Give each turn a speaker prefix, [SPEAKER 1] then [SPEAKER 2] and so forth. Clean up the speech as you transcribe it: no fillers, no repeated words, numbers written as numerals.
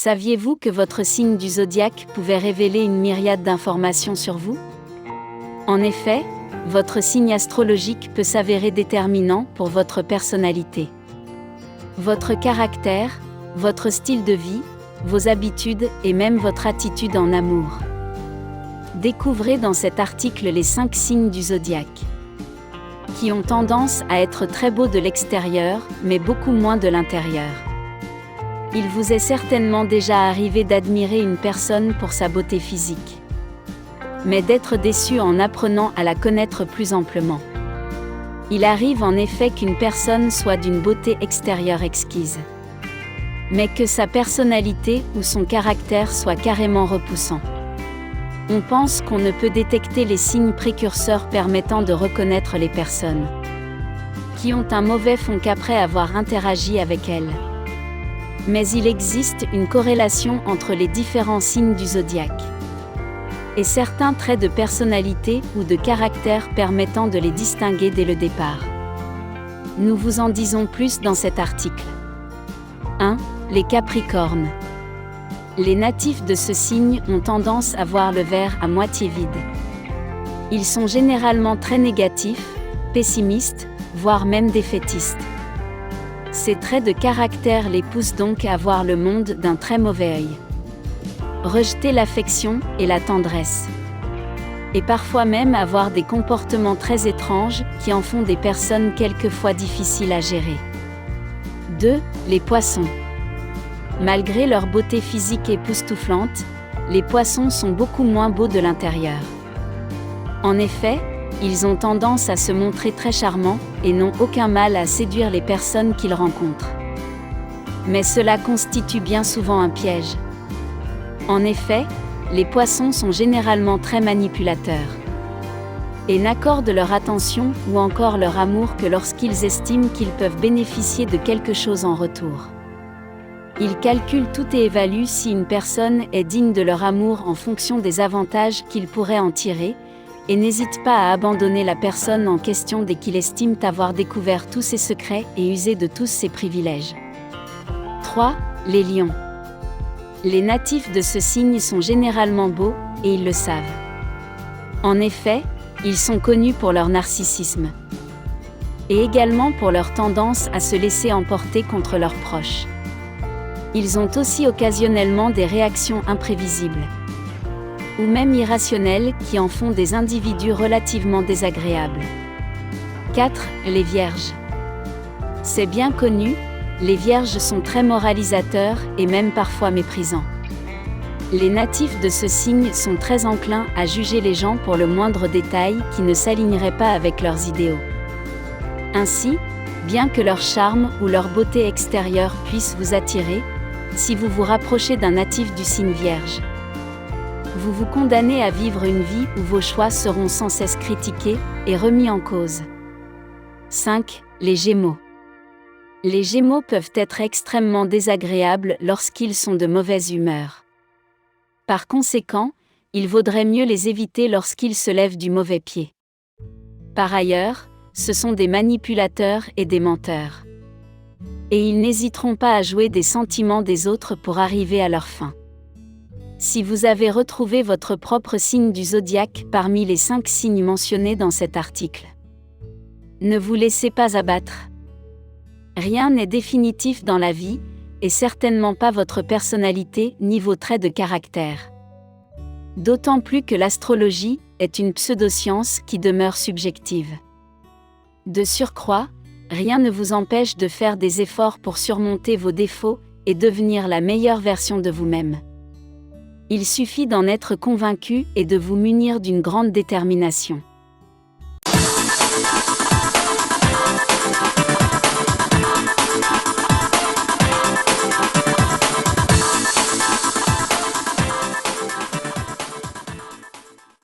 [SPEAKER 1] Saviez-vous que votre signe du zodiaque pouvait révéler une myriade d'informations sur vous? En effet, votre signe astrologique peut s'avérer déterminant pour votre personnalité. Votre caractère, votre style de vie, vos habitudes et même votre attitude en amour. Découvrez dans cet article les 5 signes du zodiaque, qui ont tendance à être très beaux de l'extérieur, mais beaucoup moins de l'intérieur. Il vous est certainement déjà arrivé d'admirer une personne pour sa beauté physique, mais d'être déçu en apprenant à la connaître plus amplement. Il arrive en effet qu'une personne soit d'une beauté extérieure exquise, mais que sa personnalité ou son caractère soit carrément repoussant. On pense qu'on ne peut détecter les signes précurseurs permettant de reconnaître les personnes qui ont un mauvais fond qu'après avoir interagi avec elles. Mais il existe une corrélation entre les différents signes du zodiaque et certains traits de personnalité ou de caractère permettant de les distinguer dès le départ. Nous vous en disons plus dans cet article. 1. Les Capricornes. Les natifs de ce signe ont tendance à voir le verre à moitié vide. Ils sont généralement très négatifs, pessimistes, voire même défaitistes. Ces traits de caractère les poussent donc à voir le monde d'un très mauvais œil. Rejeter l'affection et la tendresse. Et parfois même avoir des comportements très étranges qui en font des personnes quelquefois difficiles à gérer. 2. Les Poissons. Malgré leur beauté physique époustouflante, les poissons sont beaucoup moins beaux de l'intérieur. En effet, ils ont tendance à se montrer très charmants et n'ont aucun mal à séduire les personnes qu'ils rencontrent. Mais cela constitue bien souvent un piège. En effet, les poissons sont généralement très manipulateurs et n'accordent leur attention ou encore leur amour que lorsqu'ils estiment qu'ils peuvent bénéficier de quelque chose en retour. Ils calculent tout et évaluent si une personne est digne de leur amour en fonction des avantages qu'ils pourraient en tirer, et n'hésitent pas à abandonner la personne en question dès qu'ils estiment avoir découvert tous ses secrets et usé de tous ses privilèges. 3. Les Lions. Les natifs de ce signe sont généralement beaux, et ils le savent. En effet, ils sont connus pour leur narcissisme, et également pour leur tendance à se laisser emporter contre leurs proches. Ils ont aussi occasionnellement des réactions imprévisibles, ou même irrationnelles qui en font des individus relativement désagréables. 4. Les Vierges. C'est bien connu, les Vierges sont très moralisateurs et même parfois méprisants. Les natifs de ce signe sont très enclins à juger les gens pour le moindre détail qui ne s'alignerait pas avec leurs idéaux. Ainsi, bien que leur charme ou leur beauté extérieure puisse vous attirer, si vous vous rapprochez d'un natif du signe Vierge, vous vous condamnez à vivre une vie où vos choix seront sans cesse critiqués et remis en cause. 5. Les Gémeaux. Les Gémeaux peuvent être extrêmement désagréables lorsqu'ils sont de mauvaise humeur. Par conséquent, il vaudrait mieux les éviter lorsqu'ils se lèvent du mauvais pied. Par ailleurs, ce sont des manipulateurs et des menteurs. Et ils n'hésiteront pas à jouer des sentiments des autres pour arriver à leur fin. Si vous avez retrouvé votre propre signe du zodiaque parmi les 5 signes mentionnés dans cet article, ne vous laissez pas abattre. Rien n'est définitif dans la vie, et certainement pas votre personnalité ni vos traits de caractère. D'autant plus que l'astrologie est une pseudoscience qui demeure subjective. De surcroît, rien ne vous empêche de faire des efforts pour surmonter vos défauts et devenir la meilleure version de vous-même. Il suffit d'en être convaincu et de vous munir d'une grande détermination.